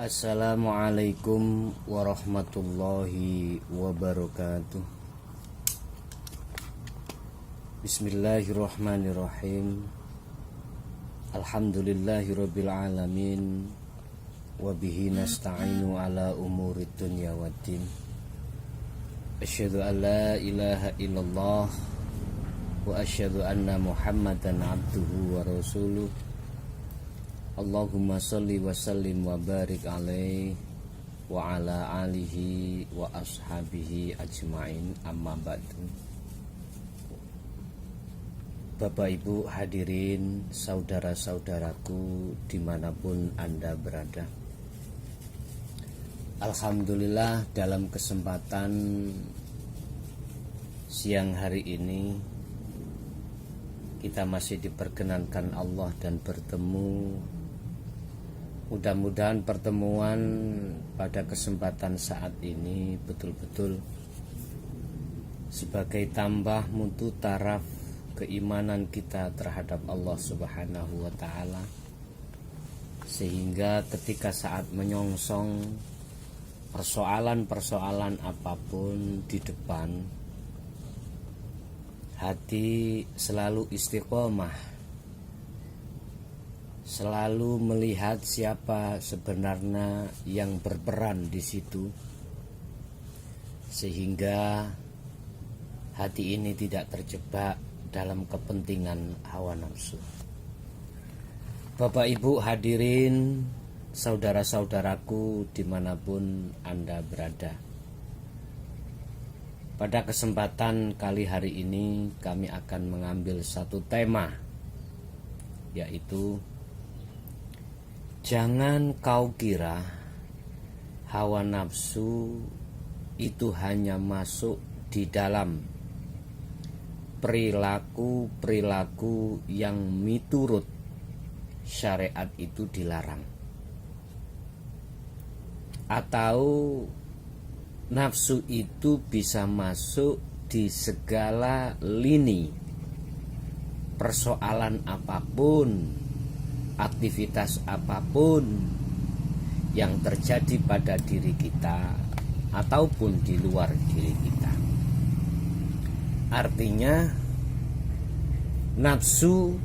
Assalamualaikum warahmatullahi wabarakatuh. Bismillahirrahmanirrahim. Alhamdulillahirabbil alamin. Wa bihi nasta'inu ala umurid dunya waddin. Asyhadu an la ilaha illallah wa asyhadu anna Muhammadan abduhu wa rasuluh. Allahumma salli wa sallim wa barik alaihi wa ala alihi wa ashabihi ajma'in, amma ba'du. Bapak Ibu hadirin, saudara-saudaraku dimanapun Anda berada, alhamdulillah dalam kesempatan siang hari ini kita masih diperkenankan Allah dan bertemu. Mudah-mudahan pertemuan pada kesempatan saat ini betul-betul sebagai tambah mutu taraf keimanan kita terhadap Allah Subhanahu wa ta'ala, sehingga ketika saat menyongsong persoalan-persoalan apapun di depan, hati selalu istiqomah, selalu melihat siapa sebenarnya yang berperan di situ, sehingga hati ini tidak terjebak dalam kepentingan hawa nafsu. Bapak Ibu hadirin, saudara-saudaraku dimanapun Anda berada, pada kesempatan kali hari ini kami akan mengambil satu tema, yaitu jangan kau kira hawa nafsu itu hanya masuk di dalam perilaku-perilaku yang miturut syariat itu dilarang, atau nafsu itu bisa masuk di segala lini persoalan apapun, aktivitas apapun yang terjadi pada diri kita ataupun di luar diri kita. Artinya nafsu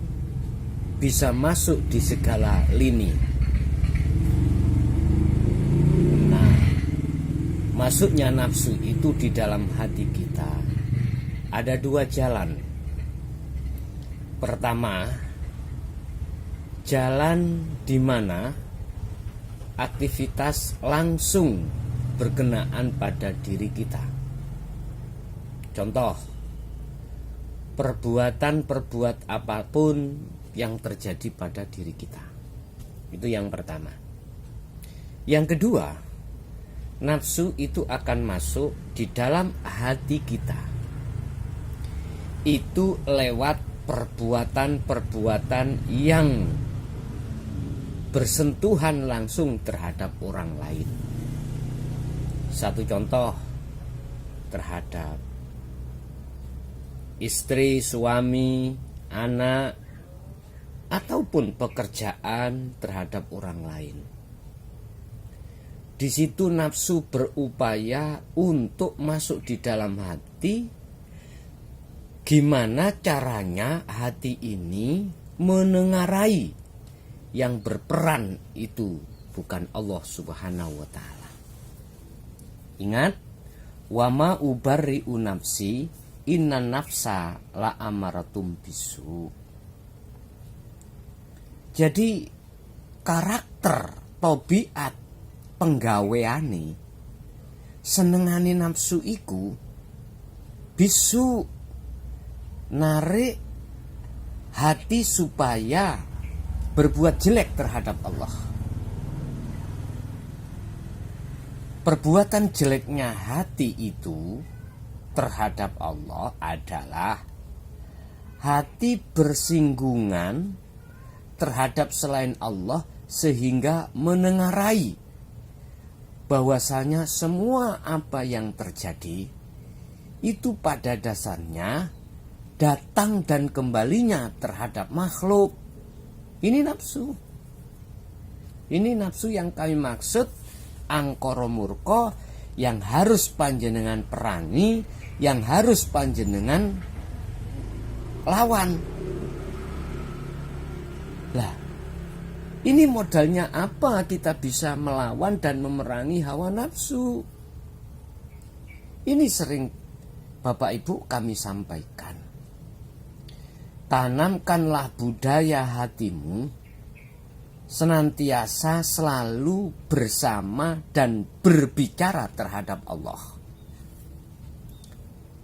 bisa masuk di segala lini. Nah, masuknya nafsu itu di dalam hati kita ada dua jalan. Pertama, jalan di mana aktivitas langsung berkenaan pada diri kita. Contoh, perbuatan apapun yang terjadi pada diri kita. Itu yang pertama. Yang kedua, nafsu itu akan masuk di dalam hati kita. Itu lewat perbuatan-perbuatan yang bersentuhan langsung terhadap orang lain. Satu contoh, terhadap istri, suami, anak, ataupun pekerjaan terhadap orang lain. Di situ nafsu berupaya untuk masuk di dalam hati. Gimana caranya hati ini menengarai yang berperan itu bukan Allah Subhanahu wa ta'ala. Ingat, wama ubarri'u nafsi inna nafsa la amaratum bisu. Jadi karakter, tabiat, penggaweane, senengane nafsu iku bisu, narik hati supaya berbuat jelek terhadap Allah. Perbuatan jeleknya hati itu terhadap Allah adalah hati bersinggungan terhadap selain Allah, sehingga menengarai bahwasanya semua apa yang terjadi itu pada dasarnya datang dan kembalinya terhadap makhluk. Ini nafsu. Ini nafsu yang kami maksud angkara murka, yang harus panjenengan perangi, yang harus panjenengan lawan. Lah, ini modalnya apa kita bisa melawan dan memerangi hawa nafsu? Ini sering Bapak Ibu kami sampaikan. Tanamkanlah budaya hatimu senantiasa selalu bersama dan berbicara terhadap Allah.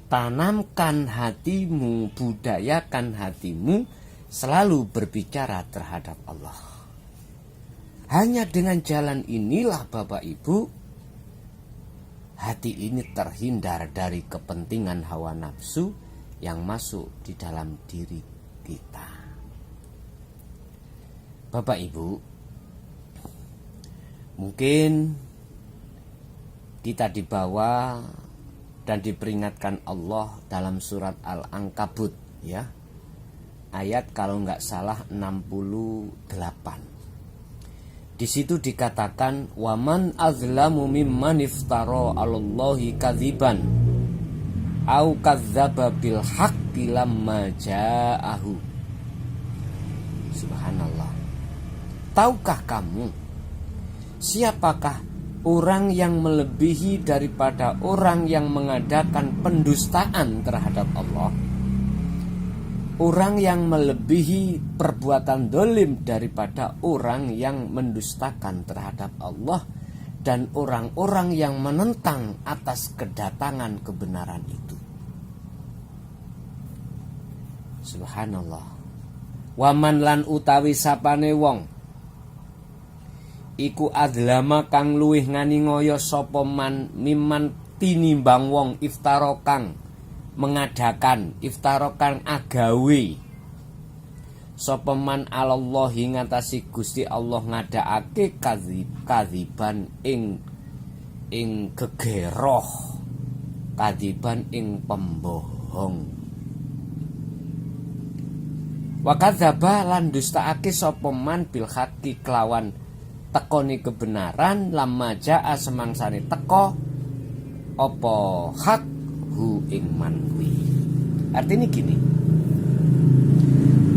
Tanamkan hatimu, budayakan hatimu selalu berbicara terhadap Allah. Hanya dengan jalan inilah Bapak Ibu, hati ini terhindar dari kepentingan hawa nafsu yang masuk di dalam diri kita. Bapak Ibu, mungkin kita dibawa dan diperingatkan Allah dalam surat Al-Ankabut, ya. Ayat kalau nggak salah 68. Di situ dikatakan, waman azlamu mimman iftara 'alallahi kadziban au kadzdzaba bil haqqi lamma ja'ahu. Subhanallah. Tahukah kamu siapakah orang yang melebihi daripada orang yang mengadakan pendustaan terhadap Allah? Orang yang melebihi perbuatan dolim daripada orang yang mendustakan terhadap Allah dan orang-orang yang menentang atas kedatangan kebenaran itu. Subhanallah. Waman lan utawi sapane wong iku adlama kang luwih ngani ngoyo sapa man miman tinimbang wong iftara kang mengadakan, iftara kang agawe sapa man alallahi ngatasi Gusti Allah ngadakake kadziban ing gegeroh, kadziban ing pembohong. Wa kadzdzaba lan dustaake sapa man bil haqqi kelawan tekoni kebenaran lamma jaa semangsane teko apa hak hu ing man kuwi. Artinya gini,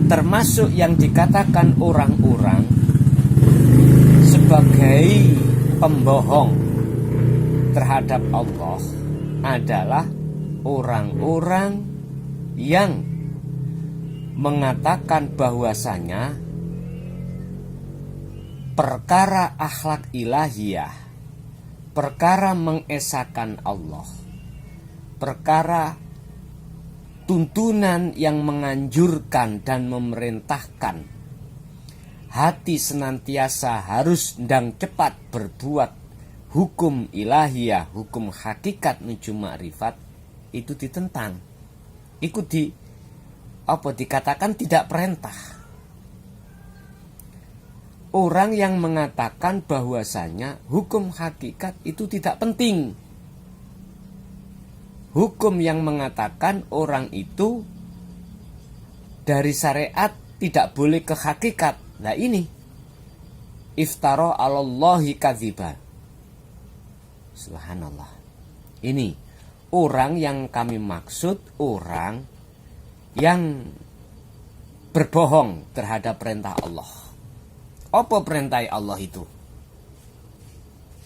termasuk yang dikatakan orang-orang sebagai pembohong terhadap Allah adalah orang-orang yang mengatakan bahwasanya perkara akhlak ilahiyah, perkara mengesahkan Allah, perkara tuntunan yang menganjurkan dan memerintahkan hati senantiasa harus ndang cepat berbuat hukum ilahiyah, hukum hakikat menuju ma'rifat, itu ditentang. Itu dikatakan tidak perintah. Orang yang mengatakan bahwasanya hukum hakikat itu tidak penting. Hukum yang mengatakan orang itu dari syariat tidak boleh ke hakikat. Nah ini iftara 'alallahi kadziban. Subhanallah. Ini orang yang kami maksud, orang yang berbohong terhadap perintah Allah. Apa perintah Allah itu?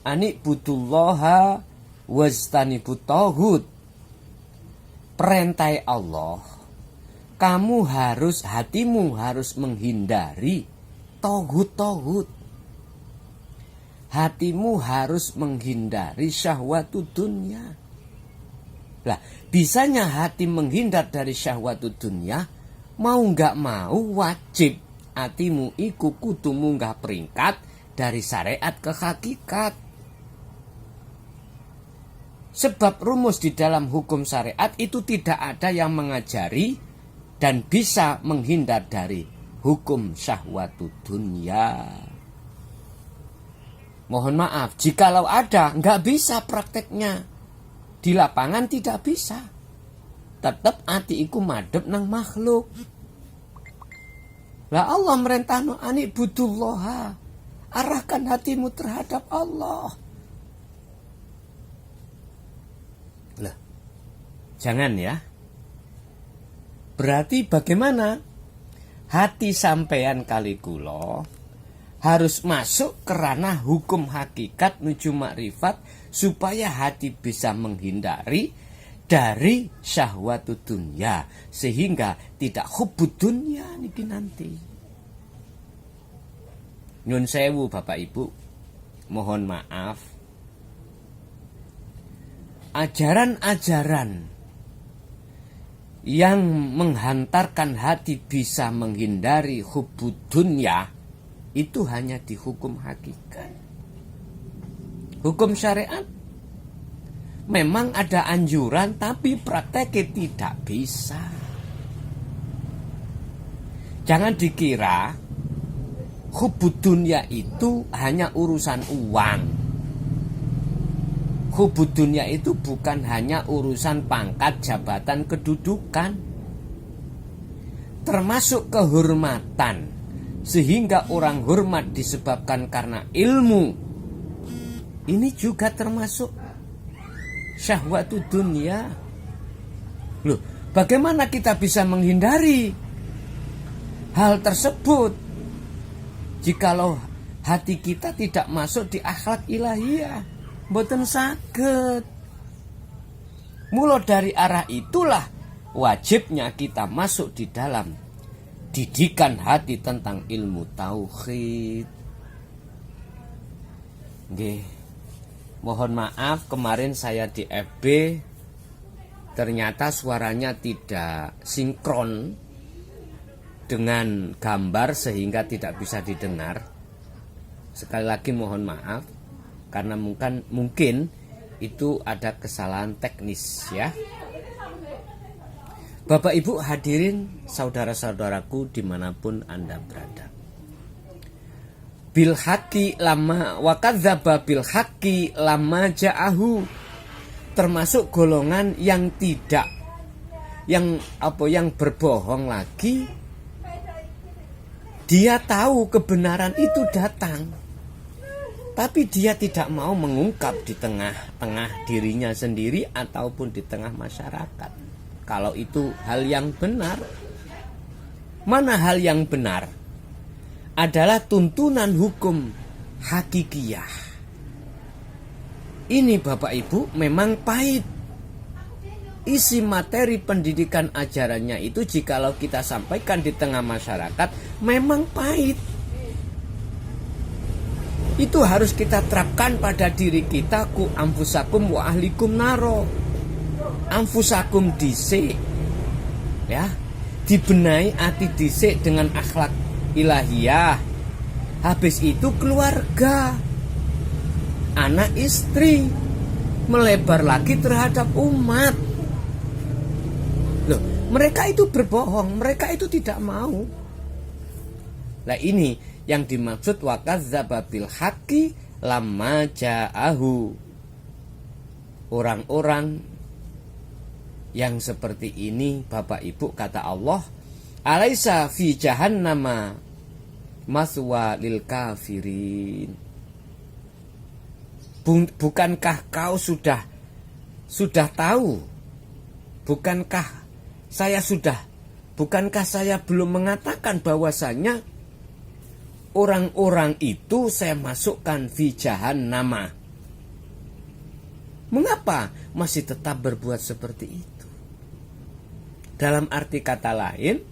Ani'budullaha wajtanibut taghut. Perintah Allah, kamu harus, hatimu harus menghindari taghut-taghut. Hatimu harus menghindari syahwatud dunya. Lah, bisanya hati menghindar dari syahwatud dunya, mau nggak mau wajib hatimu iku kudu munggah peringkat dari syariat ke hakikat. Sebab rumus di dalam hukum syariat itu tidak ada yang mengajari dan bisa menghindar dari hukum syahwatud dunya. Mohon maaf, jikalau ada, nggak bisa prakteknya. Di lapangan tidak bisa. Tetap hati iku madhep nang makhluk. Lah Allah merintahno ani'budullaha. Arahkan hatimu terhadap Allah. Lah, jangan ya. Berarti bagaimana? Hati sampean kali kula harus masuk ke ranah hukum hakikat nuju makrifat supaya hati bisa menghindari dari syahwatu dunya sehingga tidak hubud dunya niki nanti. Nyun sewu Bapak Ibu, mohon maaf. Ajaran-ajaran yang menghantarkan hati bisa menghindari hubud dunya itu hanya di hukum hakikat. Hukum syariat memang ada anjuran tapi prakteknya tidak bisa. Jangan dikira hubud dunya itu hanya urusan uang. Hubud dunya itu bukan hanya urusan pangkat, jabatan, kedudukan. Termasuk kehormatan. Sehingga orang hormat disebabkan karena ilmu. Ini juga termasuk syahwatu dunia. Loh, bagaimana kita bisa menghindari hal tersebut jikalau hati kita tidak masuk di akhlak ilahiyah? Mboten saged. Mula dari arah itulah wajibnya kita masuk di dalam didikan hati tentang ilmu tauhid. Nggih. Mohon maaf kemarin saya di FB ternyata suaranya tidak sinkron dengan gambar sehingga tidak bisa didengar. Sekali lagi mohon maaf karena mungkin itu ada kesalahan teknis ya. Bapak Ibu hadirin saudara-saudaraku dimanapun Anda berada. Bil haqqi lama wa kadzdzaba bil haqqi lama ja'ahu, termasuk golongan yang tidak yang berbohong lagi. Dia tahu kebenaran itu datang, tapi dia tidak mau mengungkap di tengah-tengah dirinya sendiri ataupun di tengah masyarakat. Kalau itu hal yang benar. Mana hal yang benar? Adalah tuntunan hukum hakikiyah. Ini Bapak Ibu memang pahit. Isi materi pendidikan ajarannya itu jikalau kita sampaikan di tengah masyarakat memang pahit. Itu harus kita terapkan pada diri kita. Ku anfusakum wa ahlikum naro. Anfusakum dhisik ya, dibenahi hati dhisik dengan akhlak ilahiyah. Habis itu keluarga, anak istri, melebar lagi terhadap umat. Loh, mereka itu berbohong, mereka itu tidak mau. Nah ini yang dimaksud wa kadzdzaba bil haqqi lamma ja'ahu. Orang-orang yang seperti ini Bapak Ibu, kata Allah, alaisa fi jahannama maswa lil kafirin. Bukankah kau sudah tahu? Bukankah saya belum mengatakan bahwasanya orang-orang itu saya masukkan fi jahannama? Mengapa masih tetap berbuat seperti itu? Dalam arti kata lain,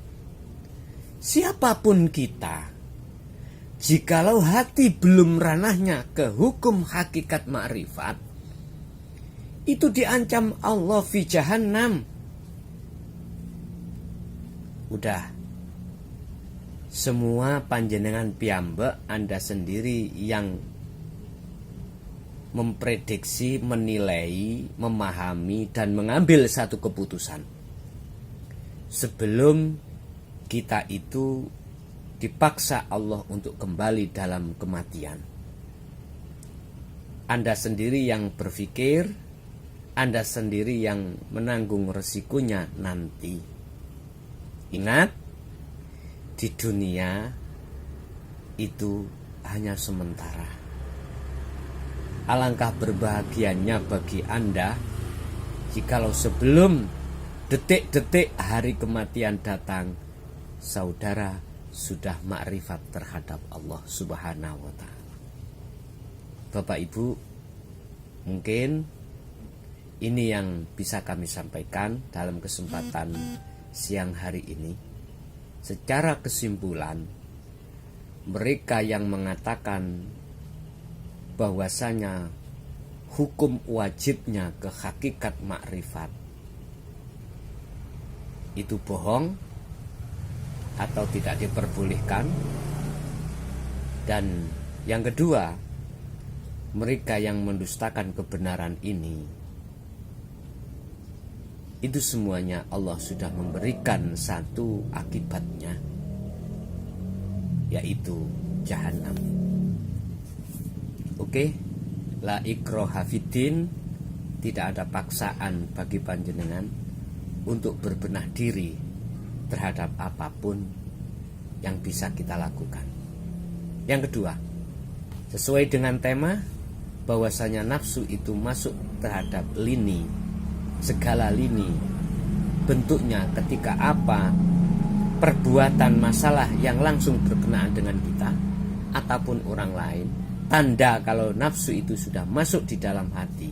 siapapun kita, jikalau hati belum ranahnya ke hukum hakikat makrifat, itu diancam Allah fi jahannam. Udah, semua panjenengan piyambak, Anda sendiri yang memprediksi, menilai, memahami, dan mengambil satu keputusan. Sebelum kita itu dipaksa Allah untuk kembali dalam kematian, Anda sendiri yang berpikir, Anda sendiri yang menanggung resikonya nanti. Ingat, di dunia itu hanya sementara. Alangkah berbahagianya bagi Anda jikalau sebelum detik-detik hari kematian datang, saudara sudah makrifat terhadap Allah Subhanahu wa ta'ala. Bapak Ibu, mungkin ini yang bisa kami sampaikan dalam kesempatan siang hari ini. Secara kesimpulan, mereka yang mengatakan bahwasanya hukum wajibnya ke hakikat makrifat itu bohong atau tidak diperbolehkan. Dan yang kedua, mereka yang mendustakan kebenaran ini, itu semuanya Allah sudah memberikan satu akibatnya, yaitu jahanam. Oke, la ikraha fiddin, tidak ada paksaan bagi panjenengan untuk berbenah diri terhadap apapun yang bisa kita lakukan. Yang kedua, sesuai dengan tema bahwasanya nafsu itu masuk terhadap lini, segala lini bentuknya ketika apa perbuatan masalah yang langsung berkenaan dengan kita ataupun orang lain. Tanda kalau nafsu itu sudah masuk di dalam hati,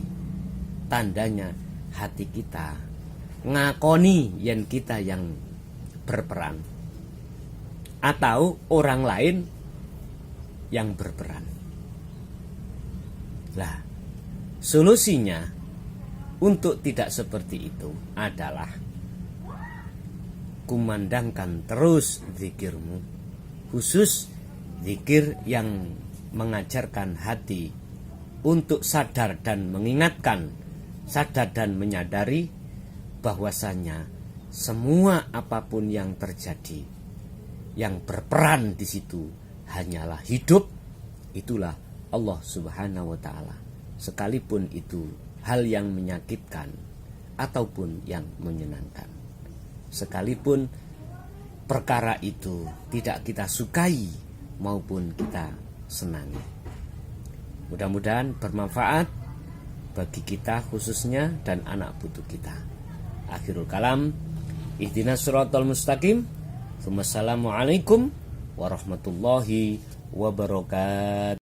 tandanya hati kita ngakoni yang kita yang berperan atau orang lain yang berperan. Lah, solusinya untuk tidak seperti itu adalah kumandangkan terus zikirmu, khusus zikir yang mengajarkan hati untuk sadar dan mengingatkan, sadar dan menyadari bahwasanya semua apapun yang terjadi, yang berperan di situ hanyalah hidup, itulah Allah Subhanahu wa ta'ala. Sekalipun itu hal yang menyakitkan ataupun yang menyenangkan, sekalipun perkara itu tidak kita sukai maupun kita senangi. Mudah-mudahan bermanfaat bagi kita khususnya dan anak putu kita. Akhirul kalam, ihdinas siratal mustaqim. Wassalamualaikum warahmatullahi wabarakatuh.